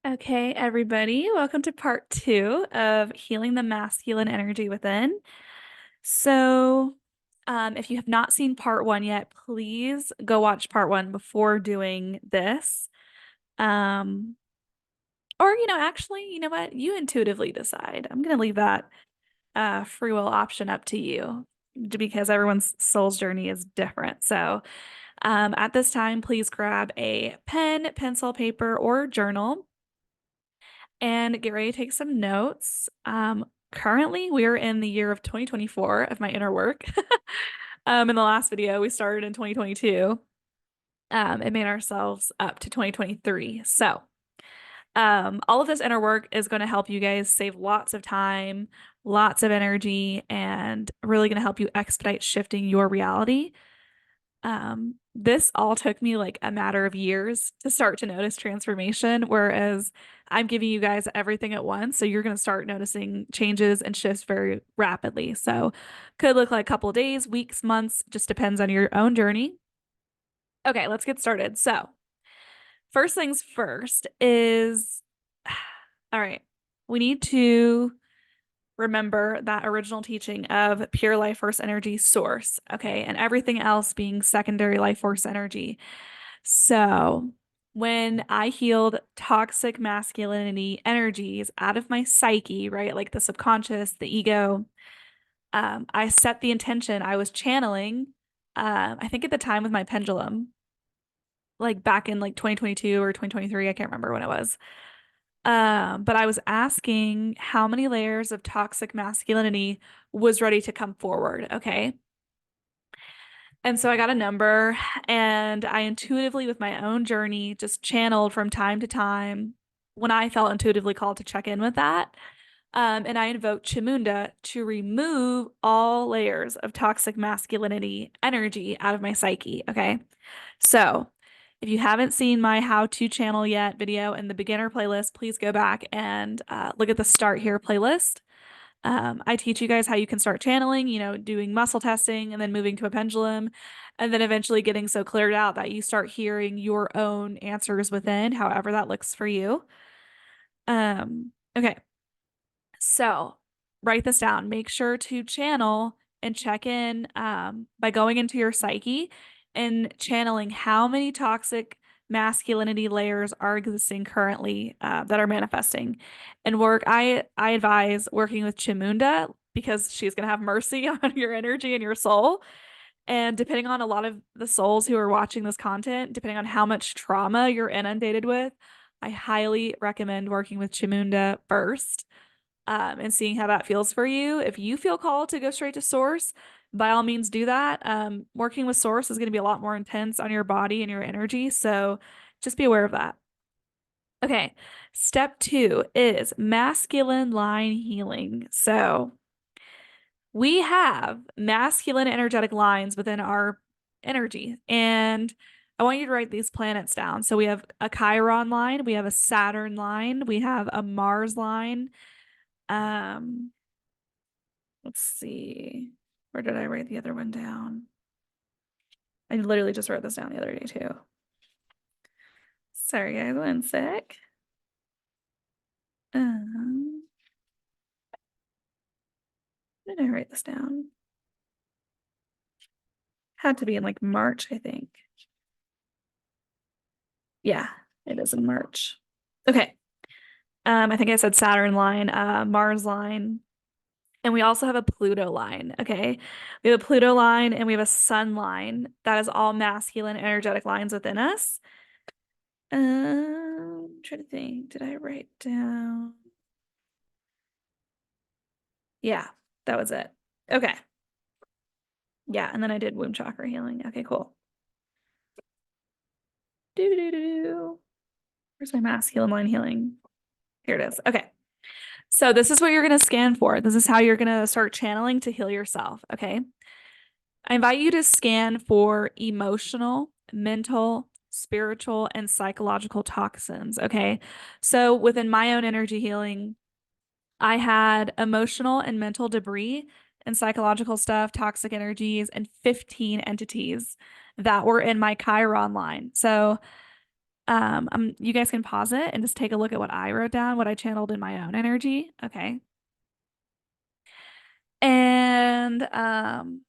Okay, everybody, welcome to part two of healing the masculine energy within. So, if you have not seen part one yet, please go watch part one before doing this. Um, or, actually, you know what? You intuitively decide. I'm going to leave that free will option up to you because everyone's soul's journey is different. So, at this time, please grab a pen, pencil, paper, or journal and get ready to take some notes. Currently, we're in the year of 2024 of my inner work. In the last video, we started in 2022 and made ourselves up to 2023. So, all of this inner work is going to help you guys save lots of time, lots of energy, and really going to help you expedite shifting your reality. This all took me like a matter of years to start to notice transformation, whereas I'm giving you guys everything at once. So you're going to start noticing changes and shifts very rapidly. So could look like a couple of days, weeks, months, just depends on your own journey. Okay, let's get started. So, first things first is all right, we need to remember that original teaching of pure life force energy source, okay, and everything else being secondary life force energy. So, when I healed toxic masculinity energies out of my psyche, right, like the subconscious, the ego, I set the intention I was channeling. I think at the time with my pendulum, like back in like 2022 or 2023, I can't remember when it was. But I was asking how many layers of toxic masculinity was ready to come forward. Okay. And so I got a number and I intuitively, with my own journey, just channeled from time to time when I felt intuitively called to check in with that. And I invoked Chamunda to remove all layers of toxic masculinity energy out of my psyche. Okay. So if you haven't seen my how to channel yet video in the beginner playlist, please go back and look at the start here playlist. I teach you guys how you can start channeling, doing muscle testing and then moving to a pendulum, and then eventually getting so cleared out that you start hearing your own answers within, however that looks for you. Okay. So write this down. Make sure to channel and check in by going into your psyche and channeling how many toxic masculinity layers are existing currently that are manifesting. And I advise working with Chamunda because she's going to have mercy on your energy and your soul. And depending on a lot of the souls who are watching this content, depending on how much trauma you're inundated with, I highly recommend working with Chamunda first and seeing how that feels for you. If you feel called to go straight to source, by all means do that. Working with source is going to be a lot more intense on your body and your energy. So just be aware of that. Okay. Step two is masculine line healing. So we have masculine energetic lines within our energy. And I want you to write these planets down. So we have a Chiron line, we have a Saturn line, we have a Mars line. Um, Let's see. Where did I write the other one down? I literally just wrote this down the other day too. Sorry, guys, one sec. Um, did I write this down? Had to be in like March, I think. Yeah, it is in March. Okay. I think I said Saturn line, Mars line, and we also have a Pluto line. Okay. We have a Pluto line and we have a Sun line. That is all masculine energetic lines within us. I'm trying to think. Did I write down? Yeah, that was it. Okay. Yeah, and then I did womb chakra healing. Okay, cool. Do do do. Where's my masculine line healing? Here it is. Okay. So this is what you're going to scan for. This is how you're going to start channeling to heal yourself. Okay. I invite you to scan for emotional, mental, spiritual, and psychological toxins. Okay. So within my own energy healing, I had emotional and mental debris and psychological stuff, toxic energies, and 15 entities that were in my Chiron line. So You guys can pause it and just take a look at what I wrote down, what I channeled in my own energy. Okay. And and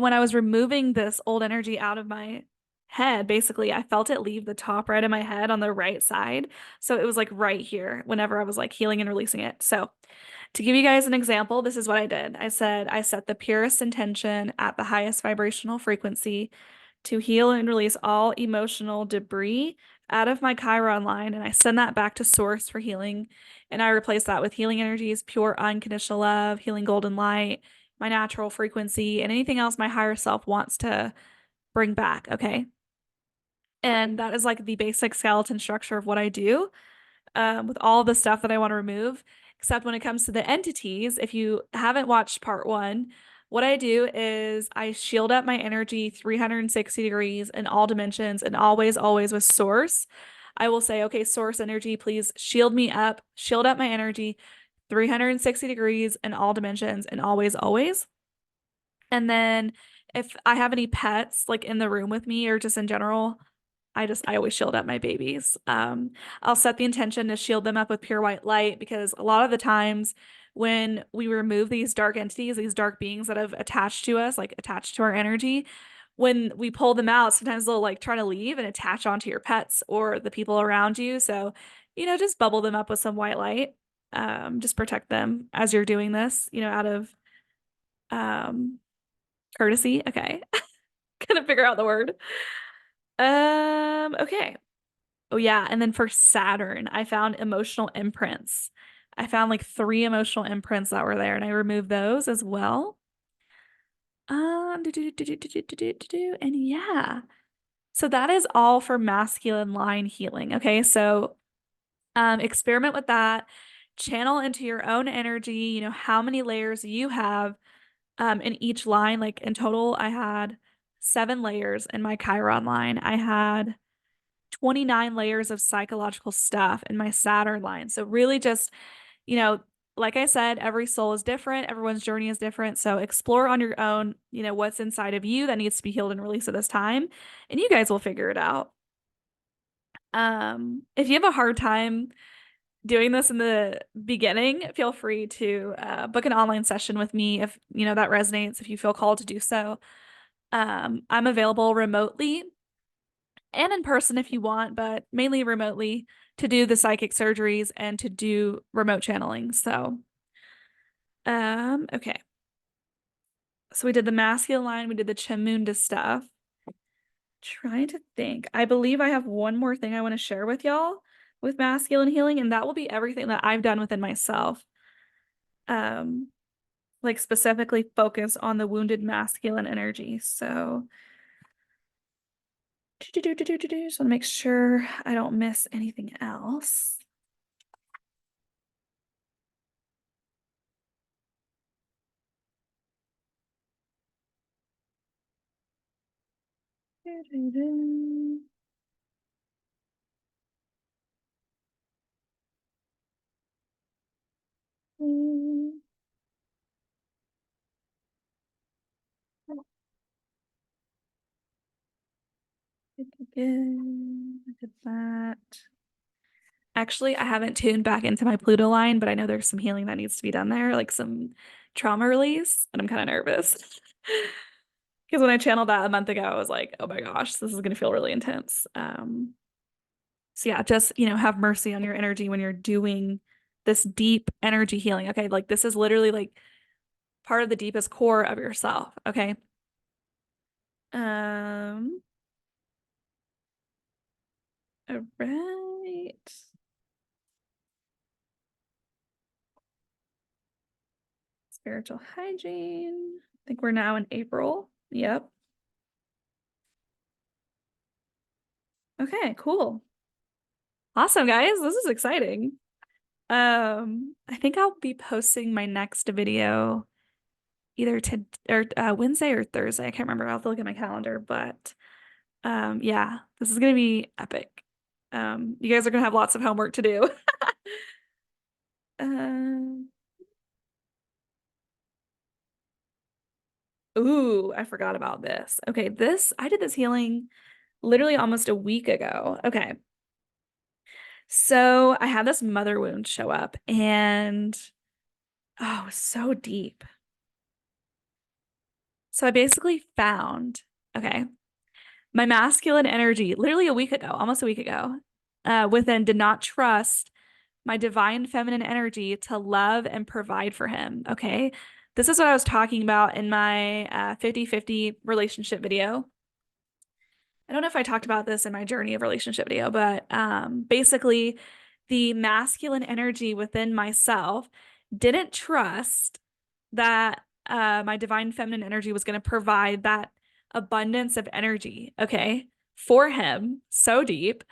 when I was removing this old energy out of my head, basically, I felt it leave the top right of my head on the right side. So it was like right here whenever I was like healing and releasing it. So to give you guys an example, this is what I did. I said I set the purest intention at the highest vibrational frequency to heal and release all emotional debris out of my Chiron line, and I send that back to source for healing. And I replace that with healing energies, pure unconditional love, healing golden light, my natural frequency, and anything else my higher self wants to bring back. Okay. And that is like the basic skeleton structure of what I do with all the stuff that I want to remove. Except when it comes to the entities, if you haven't watched part one, what I do is I shield up my energy 360 degrees in all dimensions and always, always with source. I will say, okay, source energy, please shield up my energy 360 degrees in all dimensions and always, always. And then if I have any pets like in the room with me or just in general, I always shield up my babies. I'll set the intention to shield them up with pure white light because a lot of the times when we remove these dark entities, these dark beings that have attached to us, like attached to our energy, when we pull them out, sometimes they'll like try to leave and attach onto your pets or the people around you. So, just bubble them up with some white light. Just protect them as you're doing this, out of um courtesy. Okay. Couldn't figure out the word. Okay. Oh yeah, and then for Saturn, I found emotional imprints. I found like three emotional imprints that were there, and I removed those as well. And yeah. So that is all for masculine line healing. Okay, so experiment with that. Channel into your own energy, how many layers you have in each line. Like in total, I had 7 layers in my Chiron line. I had 29 layers of psychological stuff in my Saturn line. So really just, you know, like I said, every soul is different, everyone's journey is different. So explore on your own, what's inside of you that needs to be healed and released at this time, and you guys will figure it out. If you have a hard time doing this in the beginning, feel free to book an online session with me if that resonates, if you feel called to do so. I'm available remotely and in person if you want, but mainly remotely to do the psychic surgeries and to do remote channeling. So, okay. So we did the masculine line, we did the Chamunda stuff. Trying to think. I believe I have one more thing I want to share with y'all with masculine healing, and that will be everything that I've done within myself. Um, like specifically focus on the wounded masculine energy. So, just want to make sure I don't miss anything else. I did that. Actually, I haven't tuned back into my Pluto line, but I know there's some healing that needs to be done there, like some trauma release, and I'm kind of nervous. Because when I channeled that a month ago, I was like, oh my gosh, this is going to feel really intense. So yeah, just, have mercy on your energy when you're doing this deep energy healing. Okay. Like this is literally like part of the deepest core of yourself. Okay. Um, all right. Spiritual hygiene. I think we're now in April. Yep. Okay, cool. Awesome, guys. This is exciting. I think I'll be posting my next video either to or Wednesday or Thursday. I can't remember. I'll have to look at my calendar, but yeah, this is gonna be epic. You guys are gonna have lots of homework to do. Um, ooh, I forgot about this. Okay, I did this healing literally almost a week ago. Okay. So I had this mother wound show up and oh, it was so deep. So I basically found, okay, my masculine energy literally a week ago, almost a week ago, within did not trust my divine feminine energy to love and provide for him. Okay. This is what I was talking about in my 50-50 relationship video. I don't know if I talked about this in my journey of relationship video, but basically, the masculine energy within myself didn't trust that my divine feminine energy was going to provide that abundance of energy, okay, for him so deep.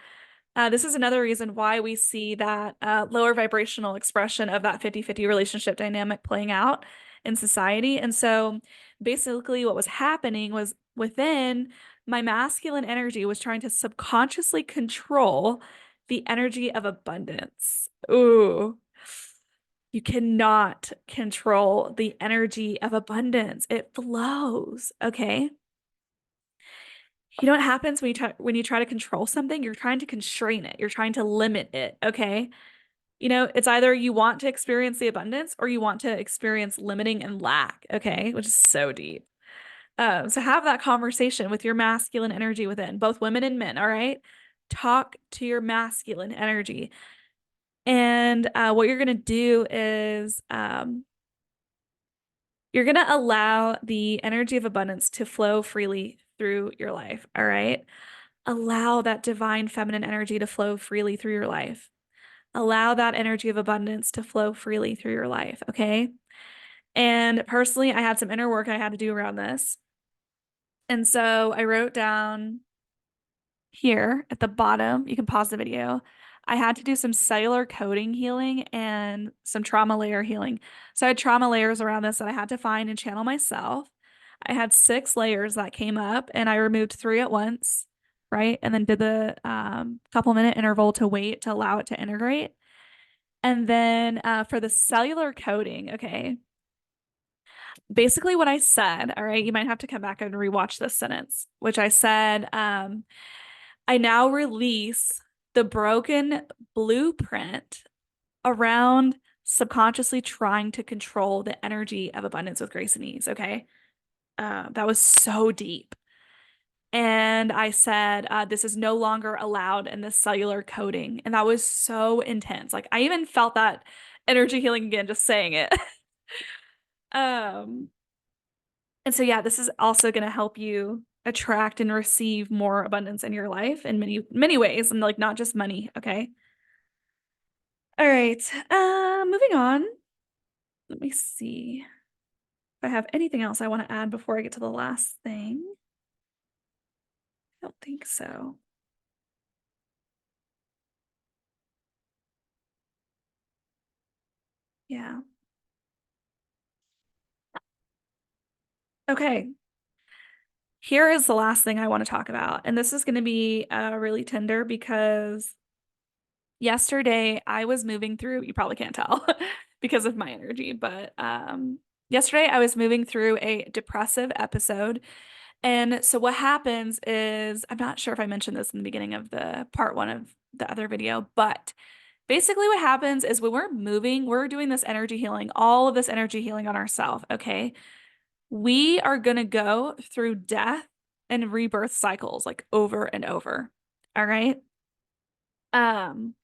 This is another reason why we see that lower vibrational expression of that 50-50 relationship dynamic playing out in society. And so basically, what was happening was within my masculine energy was trying to subconsciously control the energy of abundance. Ooh, you cannot control the energy of abundance. It flows, okay? You know what happens when you try to control something? You're trying to constrain it. You're trying to limit it, okay? You know, it's either you want to experience the abundance or you want to experience limiting and lack, okay? Which is so deep. So have that conversation with your masculine energy within, both women and men, all right? Talk to your masculine energy. And what you're going to do is you're going to allow the energy of abundance to flow freely through your life, all right? Allow that divine feminine energy to flow freely through your life. Allow that energy of abundance to flow freely through your life, okay? And personally, I had some inner work I had to do around this. And so I wrote down here at the bottom, you can pause the video. I had to do some cellular coding healing and some trauma layer healing. So I had trauma layers around this that I had to find and channel myself. I had 6 layers that came up and I removed 3 at once, right? And then did the couple minute interval to wait to allow it to integrate. And then for the cellular coding, okay, basically what I said, all right, you might have to come back and rewatch this sentence, which I said, I now release the broken blueprint around subconsciously trying to control the energy of abundance with grace and ease. Okay. That was so deep. And I said, this is no longer allowed in the cellular coding. And that was so intense. Like I even felt that energy healing again, just saying it. um, and so, yeah, this is also going to help you attract and receive more abundance in your life in many, many ways, and like not just money. Okay. All right. Moving on. Let me see if I have anything else I want to add before I get to the last thing. I don't think so. Yeah. Okay. Here is the last thing I want to talk about. And this is going to be really tender because yesterday I was moving through, you probably can't tell because of my energy, but yesterday I was moving through a depressive episode. And so what happens is, I'm not sure if I mentioned this in the beginning of the part 1 of the other video, but basically what happens is when we're moving, we're doing this energy healing, all of this energy healing on ourselves, okay? We are going to go through death and rebirth cycles like over and over. All right? Um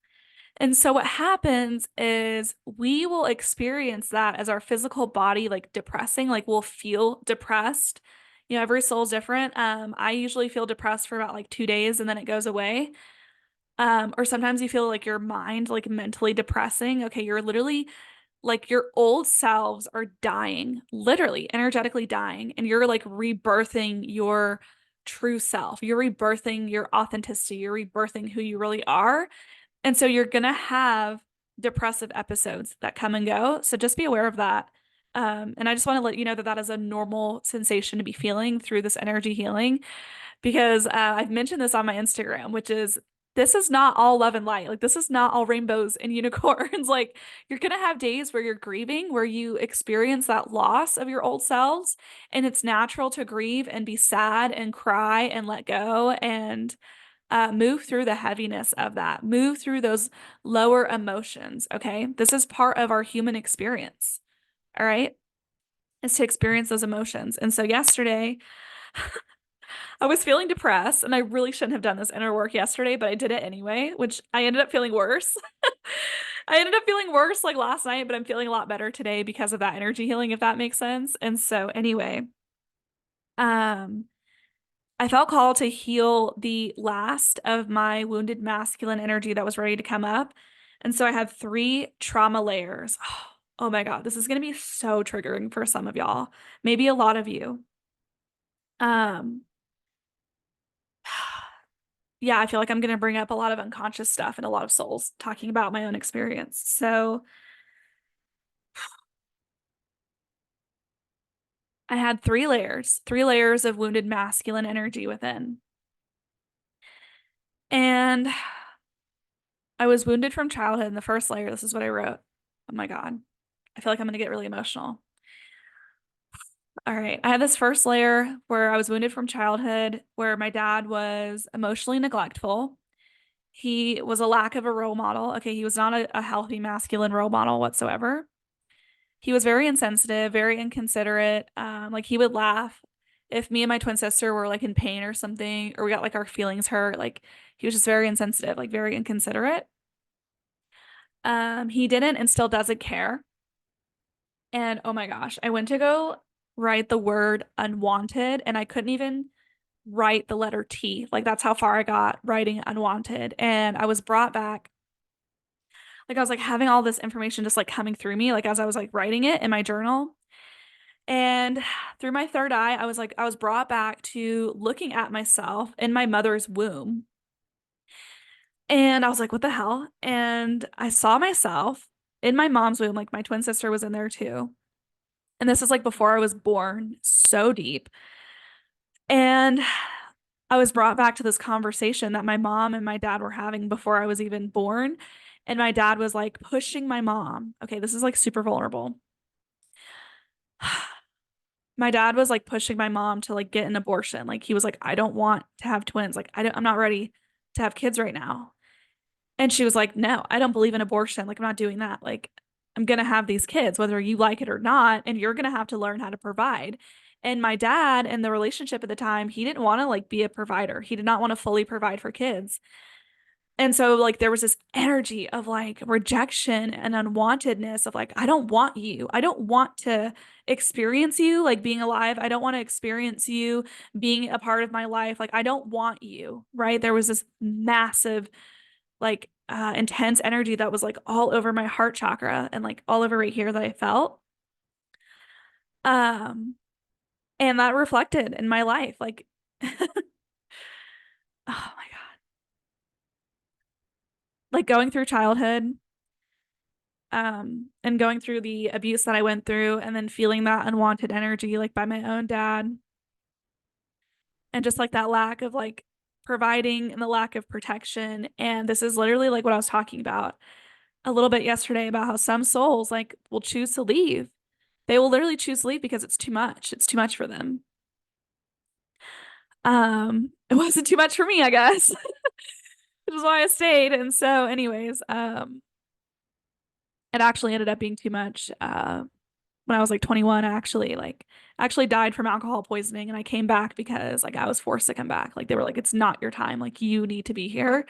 and so what happens is we will experience that as our physical body like depressing, like we'll feel depressed. You know, every soul's different. I usually feel depressed for about like 2 days and then it goes away. Or sometimes you feel like your mind like mentally depressing. Okay, you're literally like your old selves are dying, literally energetically dying, and you're like rebirthing your true self. You're rebirthing your authenticity. You're rebirthing who you really are. And so you're going to have depressive episodes that come and go. So just be aware of that. And I just want to let you know that that is a normal sensation to be feeling through this energy healing because I've mentioned this on my Instagram, which is this is not all love and light. Like, this is not all rainbows and unicorns. Like, you're going to have days where you're grieving, where you experience that loss of your old selves. And it's natural to grieve and be sad and cry and let go and move through the heaviness of that, move through those lower emotions. Okay. This is part of our human experience. All right. Is to experience those emotions. And so yesterday, I was feeling depressed and I really shouldn't have done this inner work yesterday, but I did it anyway, which I ended up feeling worse. I ended up feeling worse like last night, but I'm feeling a lot better today because of that energy healing, if that makes sense. And so anyway, um, I felt called to heal the last of my wounded masculine energy that was ready to come up. And so I had three trauma layers. Oh my God, this is going to be so triggering for some of y'all, maybe a lot of you. Um, yeah, I feel like I'm going to bring up a lot of unconscious stuff and a lot of souls talking about my own experience. So I had three layers of wounded masculine energy within. And I was wounded from childhood in the first layer. This is what I wrote. Oh my God. I feel like I'm going to get really emotional. All right. I had this first layer where I was wounded from childhood, where my dad was emotionally neglectful. He was a lack of a role model. Okay. He was not a healthy masculine role model whatsoever. He was very insensitive, very inconsiderate. Like he would laugh if me and my twin sister were like in pain or something, or we got like our feelings hurt. Like he was just very insensitive, like very inconsiderate. He didn't and still doesn't care. And oh my gosh, I went to go write the word unwanted and I couldn't even write the letter T. Like that's how far I got writing unwanted. And I was brought back. Like I was like having all this information just like coming through me, like as I was like writing it in my journal. And through my third eye, I was like, I was brought back to looking at myself in my mother's womb. And I was like, what the hell? And I saw myself in my mom's womb, like my twin sister was in there too. And this is like before I was born, so deep. And I was brought back to this conversation that my mom and my dad were having before I was even born. And my dad was like pushing my mom. Okay, this is like super vulnerable. My dad was like pushing my mom to like get an abortion. Like he was like, I don't want to have twins. Like I'm not ready to have kids right now. And she was like, no, I don't believe in abortion. Like I'm not doing that. Like I'm gonna have these kids, whether you like it or not, and you're gonna have to learn how to provide. And my dad and the relationship at the time, he didn't want to like be a provider. He did not want to fully provide for kids. And so like there was this energy of like rejection and unwantedness of like, I don't want you. I don't want to experience you like being alive. I don't want to experience you being a part of my life. Like I don't want you, right? There was this massive like intense energy that was like all over my heart chakra and like all over right here that I felt. Um and that reflected in my life like oh my God. Like going through childhood and going through the abuse that I went through and then feeling that unwanted energy like by my own dad and just like that lack of like providing and the lack of protection. And this is literally like what I was talking about a little bit yesterday about how some souls like will choose to leave. They will literally choose to leave because it's too much. It's too much for them. It wasn't too much for me, I guess, which is why I stayed. And so, anyways, it actually ended up being too much. When I was like 21, I actually died from alcohol poisoning and I came back because like I was forced to come back. Like they were like, it's not your time. Like you need to be here.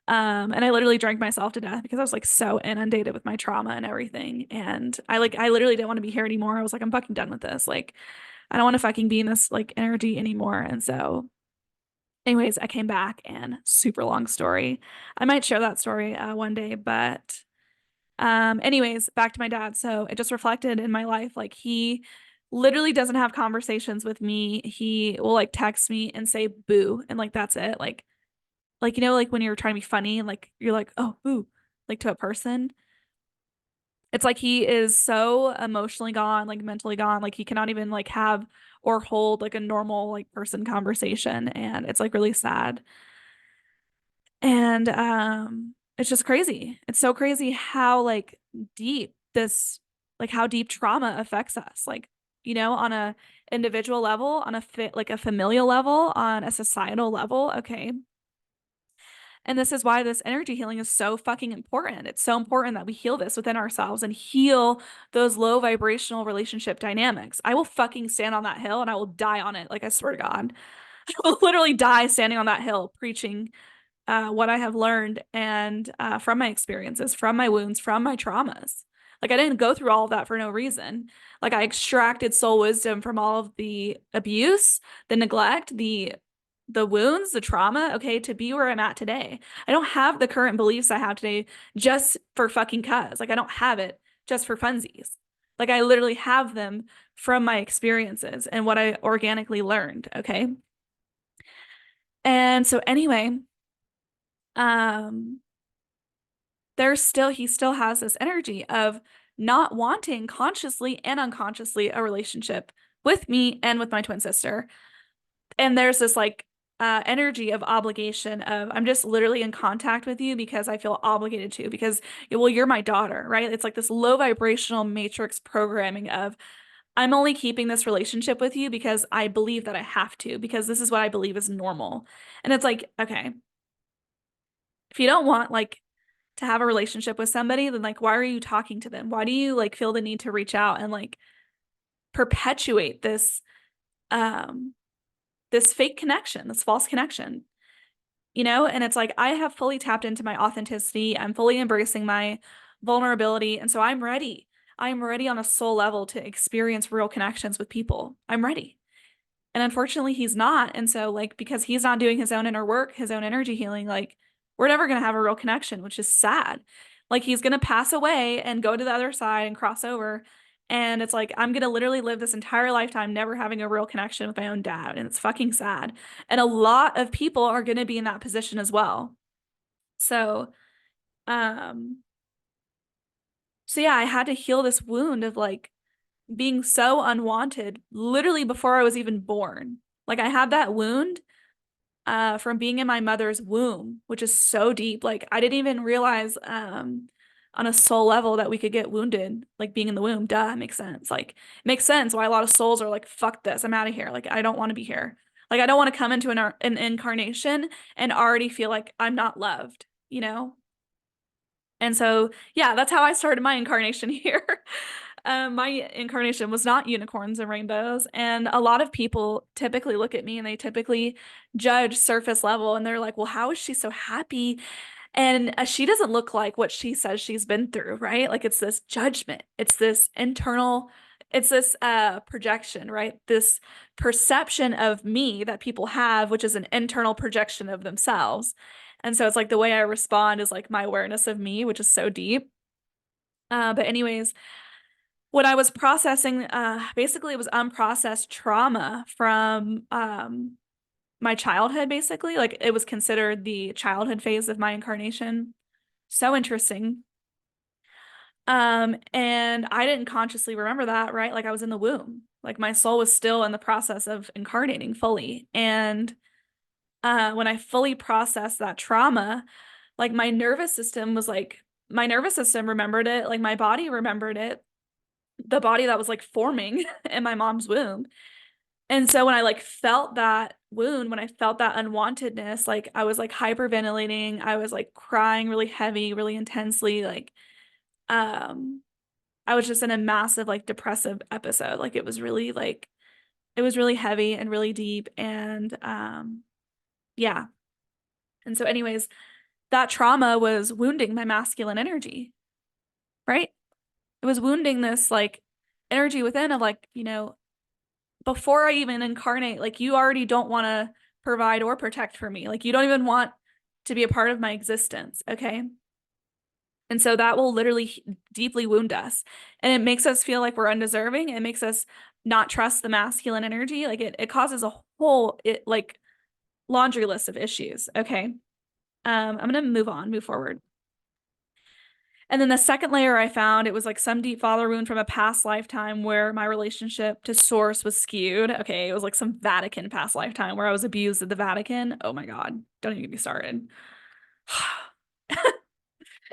And I literally drank myself to death because I was like so inundated with my trauma and everything. And I literally didn't want to be here anymore. I was like, I'm fucking done with this. Like, I don't want to fucking be in this like energy anymore. And so, anyways, I came back and super long story. I might share that story one day, but anyways, back to my dad. So it just reflected in my life. Like he literally doesn't have conversations with me. He will like text me and say boo and like that's it. Like you know, like when you're trying to be funny and like you're like, oh boo, like to a person. It's like he is so emotionally gone, like mentally gone, like he cannot even like have or hold like a normal like person conversation. And it's like really sad. And And it's just crazy. It's so crazy how like deep this like how deep trauma affects us. Like, on a individual level, on a like a familial level, on a societal level, okay? And this is why this energy healing is so fucking important. It's so important that we heal this within ourselves and heal those low vibrational relationship dynamics. I will fucking stand on that hill and I will die on it. Like, I swear to God, I will literally die standing on that hill preaching what I have learned and from my experiences, from my wounds, from my traumas. Like, I didn't go through all of that for no reason. Like, I extracted soul wisdom from all of the abuse, the neglect, the wounds, the trauma, okay, to be where I'm at today. I don't have the current beliefs I have today just for fucking cuz. Like, I don't have it just for funsies. Like, I literally have them from my experiences and what I organically learned, okay? And so anyway, um he still has this energy of not wanting consciously and unconsciously a relationship with me and with my twin sister. And there's this like energy of obligation of I'm just literally in contact with you because I feel obligated to because well you're my daughter, right? It's like this low vibrational matrix programming of I'm only keeping this relationship with you because I believe that I have to because this is what I believe is normal. And it's like, okay, if you don't want like to have a relationship with somebody, then like why are you talking to them? Why do you like feel the need to reach out and like perpetuate um this fake connection, this false connection? And it's like I have fully tapped into my authenticity. I'm fully embracing my vulnerability. And so I'm ready. I'm ready on a soul level to experience real connections with people. I'm ready. And unfortunately, he's not. And so, like, because he's not doing his own inner work, his own energy healing, like, we're never going to have a real connection, which is sad. Like, he's going to pass away and go to the other side and cross over. And it's like, I'm going to literally live this entire lifetime never having a real connection with my own dad. And it's fucking sad. And a lot of people are going to be in that position as well. So, um, so yeah, I had to heal this wound of like, being so unwanted literally before I was even born. Like I had that wound from being in my mother's womb, which is so deep. Like I didn't even realize on a soul level that we could get wounded, like being in the womb. Duh, it makes sense. Like it makes sense why a lot of souls are like, fuck this, I'm out of here. Like I don't want to be here. Like I don't want to come into an incarnation and already feel like I'm not loved, you know? And so, yeah, that's how I started my incarnation here. My incarnation was not unicorns and rainbows. And a lot of people typically look at me and they typically judge surface level and they're like, well, how is she so happy? And she doesn't look like what she says she's been through, right? Like it's this judgment, it's this internal, it's this projection, right? This perception of me that people have, which is an internal projection of themselves. And so it's like the way I respond is like my awareness of me, which is so deep. But anyways, what I was processing, basically it was unprocessed trauma from my childhood, basically. Like it was considered the childhood phase of my incarnation. So interesting. And I didn't consciously remember that, right? Like I was in the womb. Like my soul was still in the process of incarnating fully. And when I fully processed that trauma, like my nervous system remembered it, like my body remembered it, the body that was like forming in my mom's womb. And so when I like felt that wound, when I felt that unwantedness, like I was like hyperventilating, I was like crying really heavy, really intensely, like um I was just in a massive like depressive episode. Like it was really heavy and really deep and yeah. And so anyways, that trauma was wounding my masculine energy, right? It was wounding this like energy within of like, before I even incarnate, like you already don't want to provide or protect for me. Like you don't even want to be a part of my existence. Okay. And so that will literally deeply wound us. And it makes us feel like we're undeserving. It makes us not trust the masculine energy. Like it causes a whole like laundry list of issues. Okay. I'm gonna move forward. And then the second layer I found, it was like some deep father wound from a past lifetime where my relationship to source was skewed. Okay, it was like some Vatican past lifetime where I was abused at the Vatican. Oh my God, don't even get me started.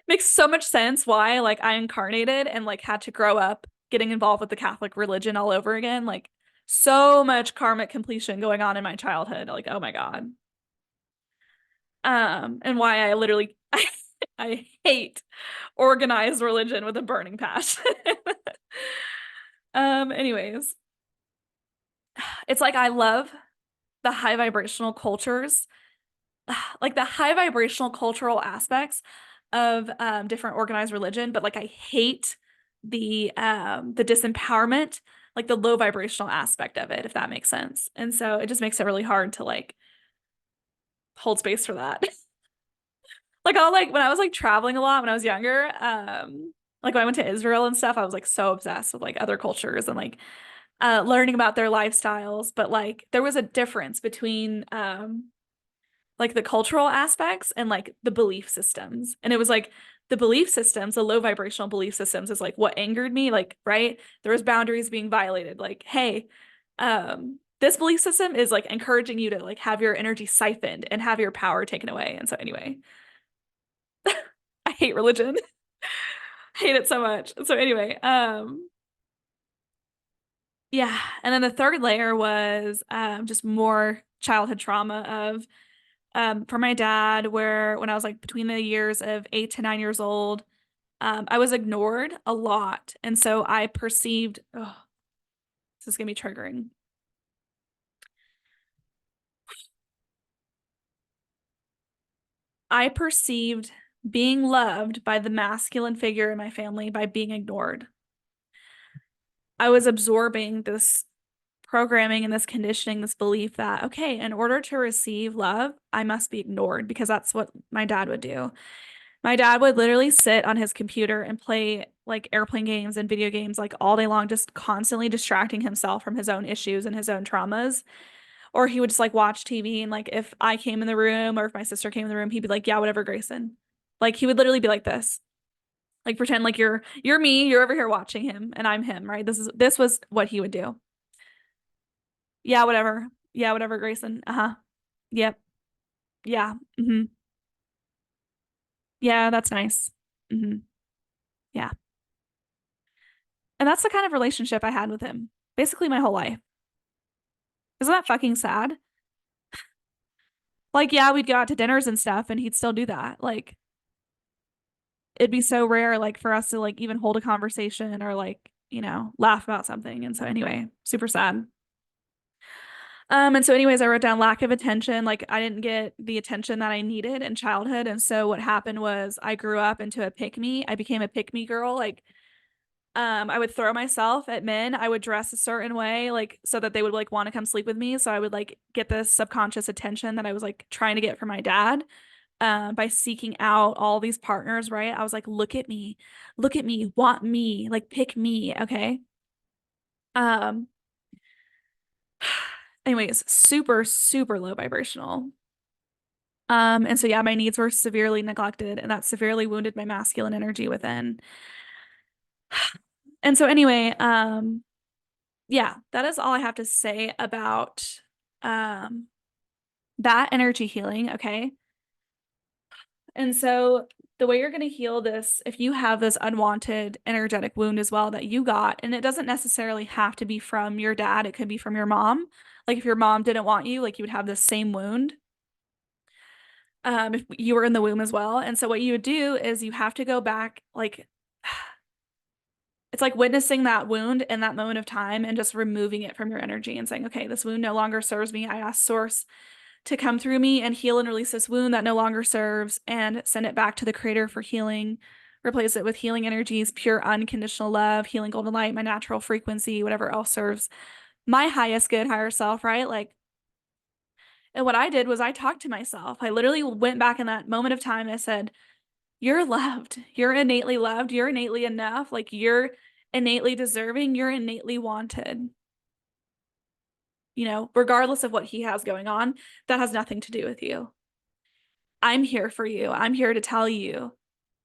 Makes so much sense why like I incarnated and like had to grow up getting involved with the Catholic religion all over again. Like so much karmic completion going on in my childhood. Like, oh my God. And why I literally I hate organized religion with a burning passion. Anyways, it's like I love the high vibrational cultures, like the high vibrational cultural aspects of different organized religion, but like I hate the disempowerment, like the low vibrational aspect of it, if that makes sense. And so it just makes it really hard to like hold space for that. Like I'll like when I was like traveling a lot when I was younger, like when I went to Israel and stuff, I was like so obsessed with like other cultures and like learning about their lifestyles. But like there was a difference between like the cultural aspects and like the belief systems. And it was like the belief systems, the low vibrational belief systems is like what angered me. Like, right? There was boundaries being violated. Like, hey, this belief system is like encouraging you to like have your energy siphoned and have your power taken away. And so anyway, I hate religion. Hate it so much. So anyway, yeah. And then the third layer was just more childhood trauma of for my dad, where when I was like between the years of 8 to 9 years old, I was ignored a lot. And so I perceived, oh, this is gonna be triggering. I perceived being loved by the masculine figure in my family by being ignored. I was absorbing this programming and this conditioning, this belief that, okay, in order to receive love, I must be ignored because that's what my dad would do. My dad would literally sit on his computer and play like airplane games and video games like all day long, just constantly distracting himself from his own issues and his own traumas. Or he would just like watch TV and like if I came in the room or if my sister came in the room, he'd be like, "Yeah, whatever, Grayson." Like he would literally be like this. Like pretend like you're me, you're over here watching him and I'm him, right? This was what he would do. Yeah, whatever. Yeah, whatever, Grayson. Uh-huh. Yep. Yeah. Yeah, that's nice. Yeah. And that's the kind of relationship I had with him basically my whole life. Isn't that fucking sad? Like, yeah, we'd go out to dinners and stuff, and he'd still do that. Like, it'd be so rare, like, for us to like even hold a conversation or like, laugh about something. And so, anyway, super sad. And so, anyways, I wrote down lack of attention. Like, I didn't get the attention that I needed in childhood. And so, what happened was I grew up into a pick me. I became a pick me girl. Like, I would throw myself at men. I would dress a certain way, like so that they would like want to come sleep with me. So I would like get this subconscious attention that I was like trying to get from my dad, by seeking out all these partners, right? I was like, look at me, want me, like pick me, okay? Um, anyways, super, super low vibrational. And so yeah, my needs were severely neglected, and that severely wounded my masculine energy within. And so anyway, yeah, that is all I have to say about um that energy healing, okay? And so the way you're going to heal this, if you have this unwanted energetic wound as well that you got, and it doesn't necessarily have to be from your dad, it could be from your mom. Like if your mom didn't want you, like you would have the same wound. If you were in the womb as well. And so what you would do is you have to go back, like it's like witnessing that wound in that moment of time and just removing it from your energy and saying, okay, this wound no longer serves me. I ask source to come through me and heal and release this wound that no longer serves and send it back to the creator for healing. Replace it with healing energies, pure unconditional love, healing golden light, my natural frequency, whatever else serves my highest good, higher self, right? Like, and what I did was I talked to myself. I literally went back in that moment of time and I said, you're loved. You're innately loved. You're innately enough. Like, you're innately deserving. You're innately wanted. Regardless of what he has going on, that has nothing to do with you. I'm here for you. I'm here to tell you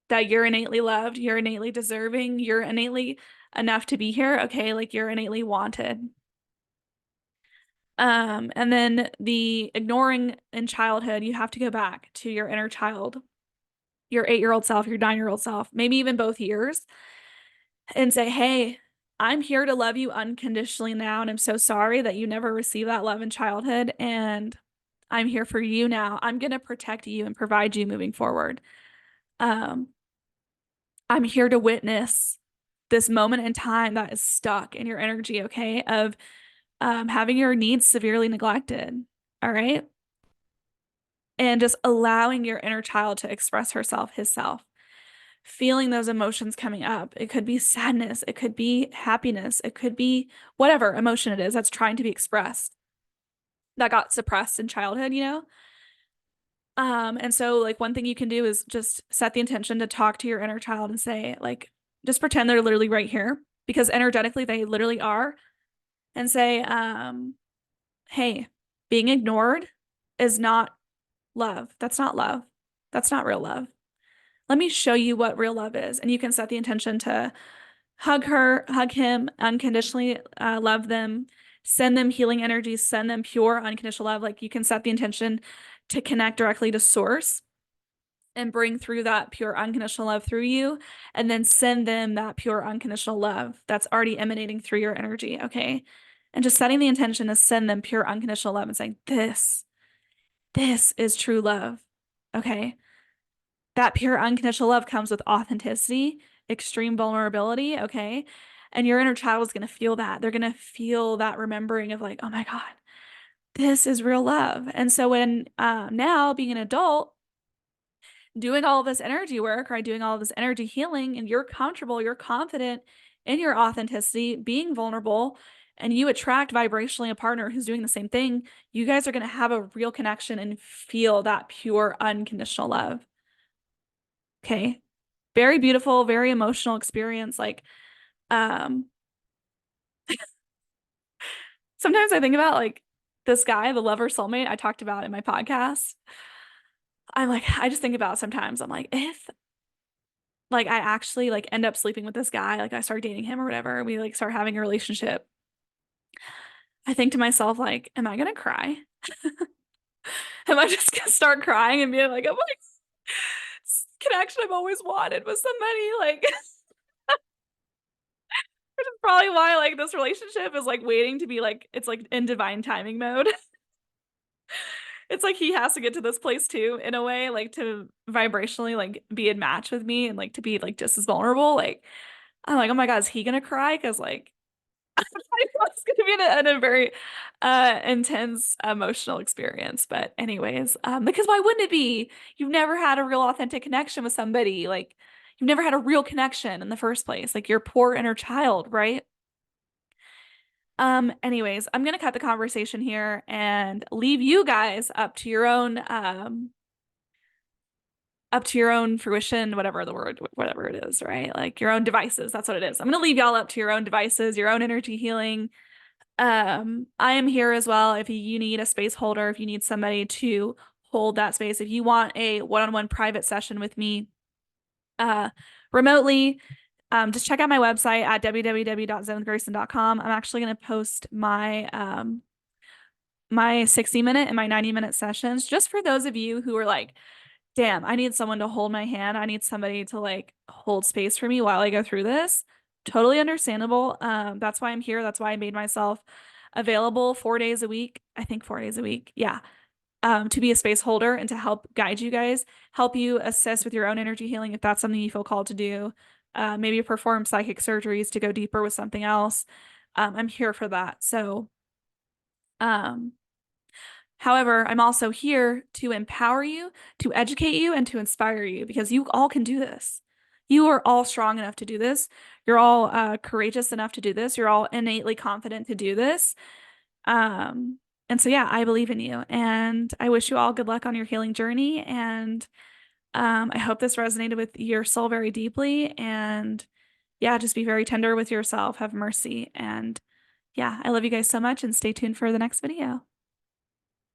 that you're innately loved, you're innately deserving, you're innately enough to be here. Okay, like you're innately wanted. And then the ignoring in childhood, you have to go back to your inner child. your 8-year-old self, your 9-year-old self, maybe even both years, and say, hey, I'm here to love you unconditionally now. And I'm so sorry that you never received that love in childhood. And I'm here for you now. I'm going to protect you and provide you moving forward. Um, I'm here to witness this moment in time that is stuck in your energy, okay, of having your needs severely neglected. All right. And just allowing your inner child to express herself, his self, feeling those emotions coming up. It could be sadness, it could be happiness, it could be whatever emotion it is that's trying to be expressed that got suppressed in childhood, you know? And so like one thing you can do is just set the intention to talk to your inner child and say, like, just pretend they're literally right here because energetically they literally are, and say, hey, being ignored is not love. That's not love. That's not real love. Let me show you what real love is. And you can set the intention to hug her, hug him, unconditionally love them, send them healing energies, send them pure, unconditional love. Like you can set the intention to connect directly to source and bring through that pure, unconditional love through you, and then send them that pure, unconditional love that's already emanating through your energy. Okay. And just setting the intention to send them pure, unconditional love and saying, this is true love. Okay. That pure unconditional love comes with authenticity, extreme vulnerability, okay? And your inner child is going to feel that. They're going to feel that remembering of like, oh my God, this is real love. And so when now being an adult, doing all this energy work, right, doing all this energy healing, and you're comfortable, you're confident in your authenticity, being vulnerable, and you attract vibrationally a partner who's doing the same thing, you guys are going to have a real connection and feel that pure unconditional love. Okay. Very beautiful, very emotional experience. Like, um, sometimes I think about like this guy, the lover soulmate I talked about in my podcast. I'm like, I just think about sometimes, I'm like, if like I actually like end up sleeping with this guy, like I start dating him or whatever, we like start having a relationship, I think to myself, like, am I gonna cry? Am I just gonna start crying and be like, oh my connection I've always wanted with somebody? Like, which is probably why like this relationship is like waiting to be like, it's like in divine timing mode. It's like he has to get to this place too, in a way, like to vibrationally like be in match with me and like to be like just as vulnerable. Like I'm like, oh my God, is he gonna cry? Because like it's gonna be in a very intense emotional experience. But anyways, because why wouldn't it be? You've never had a real authentic connection with somebody. Like you've never had a real connection in the first place. Like your poor inner child, right? Anyways, I'm gonna cut the conversation here and leave you guys up to your own fruition, whatever the word, whatever it is, right? Like your own devices. That's what it is. I'm gonna leave y'all up to your own devices, your own energy healing. I am here as well if you need a space holder, if you need somebody to hold that space, if you want a one-on-one private session with me, remotely, just check out my website at www.zenwithgrayson.com. I'm actually going to post my 60-minute and my 90-minute sessions just for those of you who are like, damn, I need someone to hold my hand. I need somebody to like hold space for me while I go through this. Totally understandable. That's why I'm here. That's why I made myself available 4 days a week. I think 4 days a week. Yeah. To be a space holder and to help guide you guys, help you assist with your own energy healing if that's something you feel called to do. Maybe perform psychic surgeries to go deeper with something else. I'm here for that. So, um, however, I'm also here to empower you, to educate you, and to inspire you because you all can do this. You are all strong enough to do this. You're all courageous enough to do this. You're all innately confident to do this. Um, and so, yeah, I believe in you. And I wish you all good luck on your healing journey. And I hope this resonated with your soul very deeply. And yeah, just be very tender with yourself. Have mercy. And yeah, I love you guys so much and stay tuned for the next video.